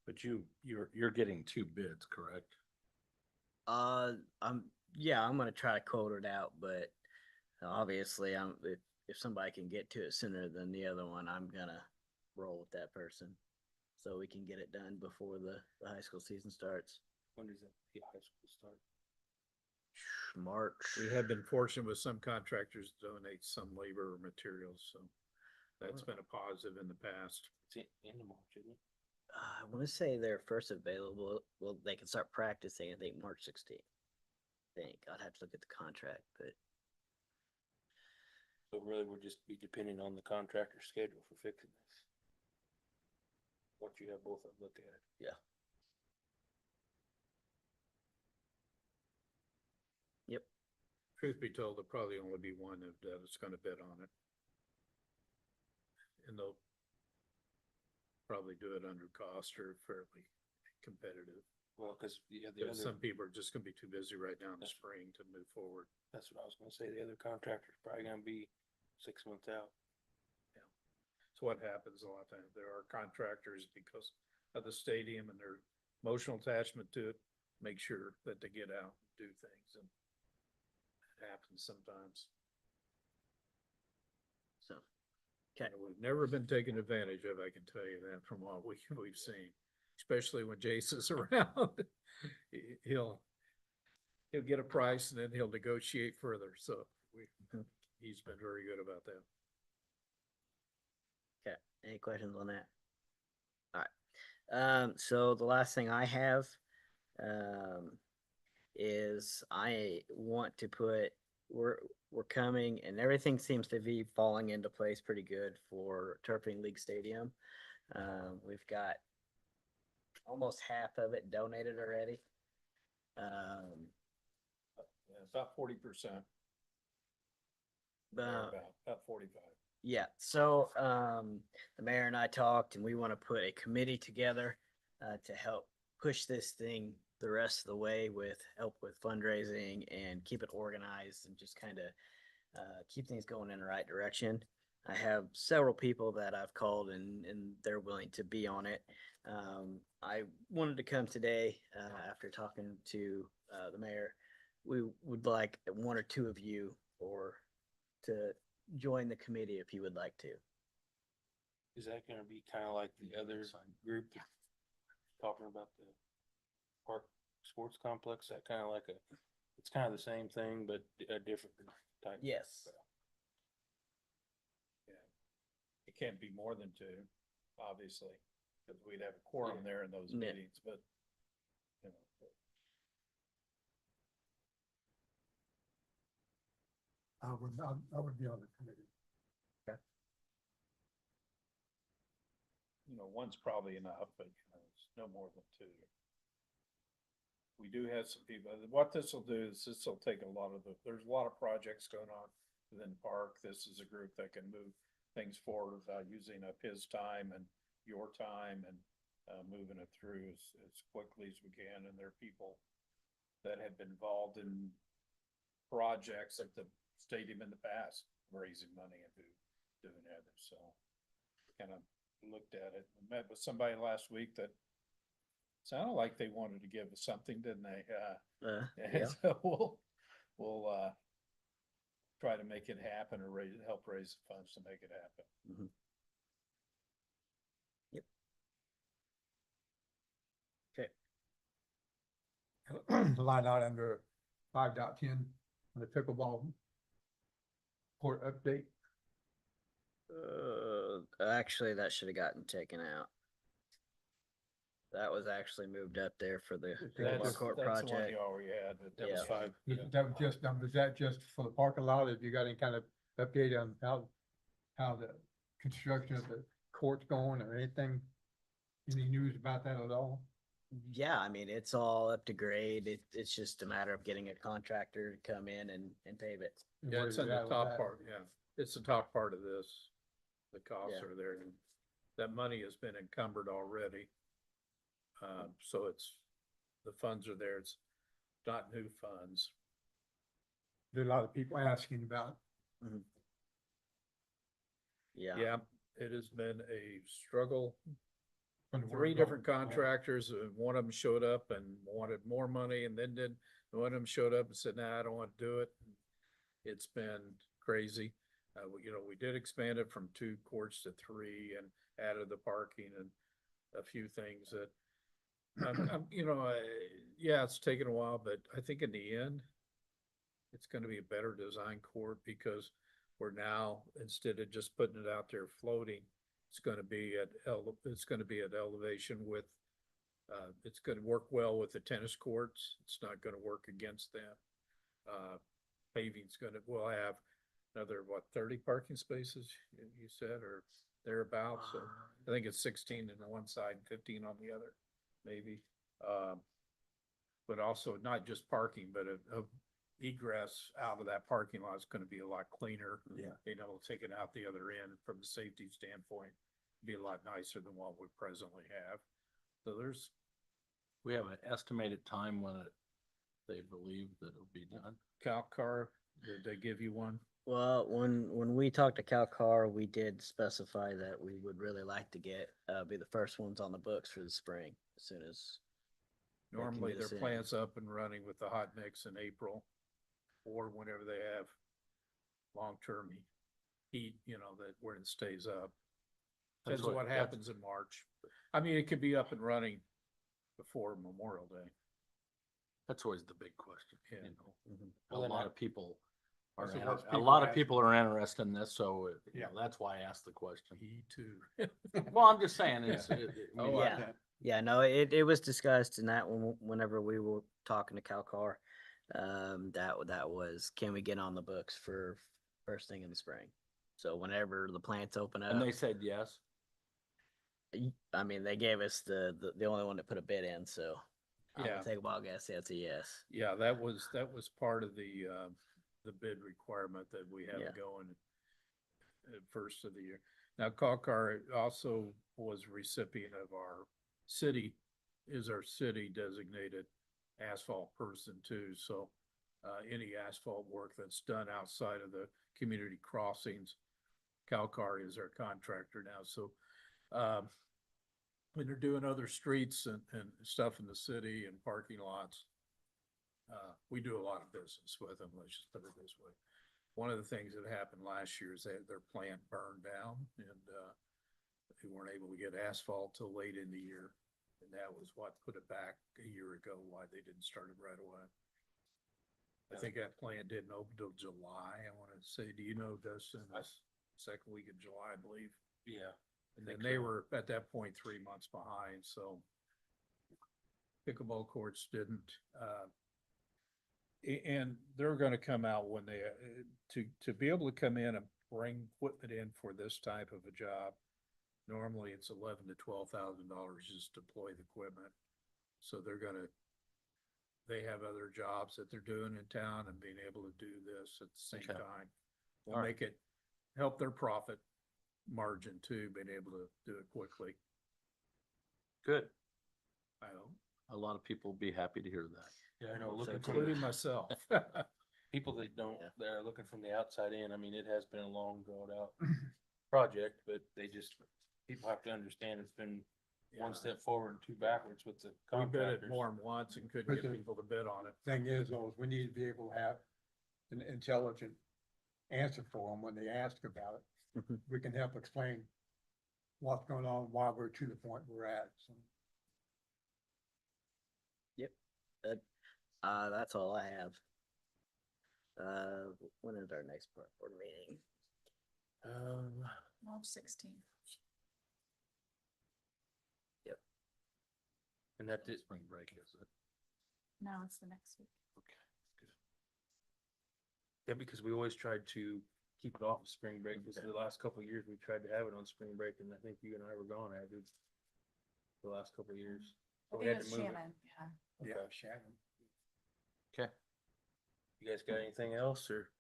But you're getting two bids, correct? I'm gonna try to quote it out, but obviously if somebody can get to it sooner than the other one, I'm gonna roll with that person. So we can get it done before the high school season starts. When does the high school start? March. We have been fortunate with some contractors to donate some labor or materials, so that's been a positive in the past. It's in the March, isn't it? I wanna say they're first available, well, they can start practicing, I think, March 16th. I think, I'd have to look at the contract, but So really, we'll just be depending on the contractor's schedule for fixing this. Once you have both of them look at it. yeah. Yep. Truth be told, there'll probably only be one that's gonna bid on it. And they'll probably do it under cost or fairly competitive. Well, cause yeah, the But other, some people are just gonna be too busy right now in the That's- spring to move forward. that's what I was gonna say, the other contractor's probably gonna be 6 months out. So what happens a lot of times, there are contractors because of the stadium and their emotional attachment to it, make sure that they get out and do things, and it happens sometimes. So, okay. And we've never been taken advantage of, I can tell you that from what we've seen, especially when Jason's around. He'll get a price and then he'll negotiate further, so he's been very good about that. Okay, any questions on that? All right, so the last thing I have, is I want to put, we're coming and everything seems to be falling into place pretty good for Turfing League Stadium. We've got almost half of it donated already. About 40%. But About 45. yeah, so the mayor and I talked and we want to put a committee together to help push this thing the rest of the way with help with fundraising and keep it organized and just kind of keep things going in the right direction. I have several people that I've called and they're willing to be on it. I wanted to come today after talking to the mayor. We would like one or two of you or to join the committee if you would like to. Is that gonna be kinda like the other group that's talking about the park sports complex, that kinda like it's kinda the same thing, but a different type? Yes. It can't be more than two, obviously, because we'd have a quorum there in those Yeah. meetings, but, you know. I would be on the committee. one's probably enough, but it's no more than two. We do have some people, what this will do is this will take a lot of there's a lot of projects going on within the park. This is a group that can move things forward without using up his time and your time and moving it through as quickly as we can. And there are people that have been involved in projects at the stadium in the past, raising money and doing that. So kind of looked at it. I met with somebody last week that sounded like they wanted to give us something, didn't they? Yeah. So we'll try to make it happen or help raise the funds to make it happen. Okay. Line out under 5.10 on the pickleball court update. Actually, that should have gotten taken out. That was actually moved up there for the That's- pickleball court That's the one project. you already had. That was Yeah. five. Was that just for the parking lot? Have you got any kind of update on how the construction of the court's going or anything? Any news about that at all? Yeah, I mean, it's all up to grade. It's just a matter of getting a contractor to come in and pave it. And Yeah, where it's is in it at the with top that? part, yeah. It's the top part of this. The costs Yeah. are there. And that money has been encumbered already. So the funds are there. It's not new funds. There are a lot of people asking about. Yeah. Yeah, it has been a struggle. from the word Three go. different contractors, one of them showed up and wanted more money and then one of them showed up and said, nah, I don't want to do it. It's been crazy. We did expand it from 2 courts to 3 and added the parking and a few things that, yeah, it's taken a while, but I think in the end, it's going to be a better design court because we're now, instead of just putting it out there floating, it's going to be at elevation with, it's going to work well with the tennis courts. It's not going to work against them. We'll have another, 30 parking spaces, you said, or thereabouts. So I think it's 16 on one side and 15 on the other, maybe. But also not just parking, but a egress out of that parking lot is going to be a lot cleaner. Yeah. Take it out the other end from the safety standpoint, be a lot nicer than what we presently have. So We have an estimated time when they believe that it'll be done. CalCar, did they give you one? Well, when we talked to CalCar, we did specify that we would really like to be the first ones on the books for the spring, as soon as. they can Normally get their us in. plant's up and running with the hot mix in April or whenever they have long-term heat, that where it stays up. That's Depends what that's- happens in March. I mean, it could be up and running before Memorial Day. That's always the big question, Yeah. Mhm. Well, A then lot I- of people are, That's the inter- first a people lot of ask. people are interested in this, so, Yeah. that's why I asked the question. Me too. Well, I'm just saying, it's, I mean, Oh, Yeah. Yeah, no, it was discussed in that whenever we were talking to CalCar, that was, can we get on the books for first thing in the spring? So whenever the plants open and they up, said yes. I mean, they gave us the only one that put a bid in, so I'm Yeah. gonna take a wild guess, that's a yes. Yeah, that was part of the bid requirement that we Yeah. have going at first of the year. Now, CalCar also was recipient of our city designated asphalt person too. So any asphalt work that's done outside of the community crossings, CalCar is our contractor now. So when they're doing other streets and stuff in the city and parking lots, we do a lot of business with them, let's just put it this way. One of the things that happened last year is that their plant burned down and they weren't able to get asphalt till late in the year. And that was what put it back a year ago, why they didn't start it right away. I think that plant didn't open till July, I want to say. Do you know, Dustin? Second week of July, I believe. Yeah. And then think they so. were at that point 3 months behind, so pickleball courts didn't, and they're gonna come out when they, to be able to come in and bring equipment in for this type of a job, normally it's $11,000 to $12,000 just to deploy the equipment. So they have other jobs that they're doing in town and being able to do this at the same Okay. time. All And right. make it, help their profit margin too, being able to do it quickly. Good. I don't, A lot of people will be happy to hear that. Yeah, I know, So looking too. including from myself. people that don't, Yeah. that are looking from the outside in, I mean, it has been a long drawn out project, but people have to understand it's been one Yeah. step forward and two backwards with the We bid it contractors. more than once and couldn't But get the- people to bid on it. Thing is, though, is we need to be able to have an intelligent answer for them when they ask about it. Mhm. We can help explain what's going on, why we're to the point we're at, so. That's all I have. When is our next board meeting? 16. And that did, Spring break, is it? No, it's the next week. Okay, good. yeah, because we always tried to keep it off of spring break, because the last couple of years, we tried to have it on spring break, and I think you and I were gone, Abby. The last couple of years. So we had to move it. Yeah, Okay. Shannon. Okay. You guys got anything else, or?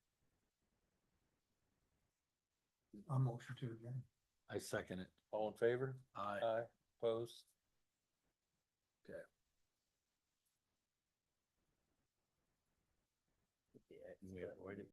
I'm motion to again. I second it. All in favor? Aye. Aye, opposed? Yeah, We avoided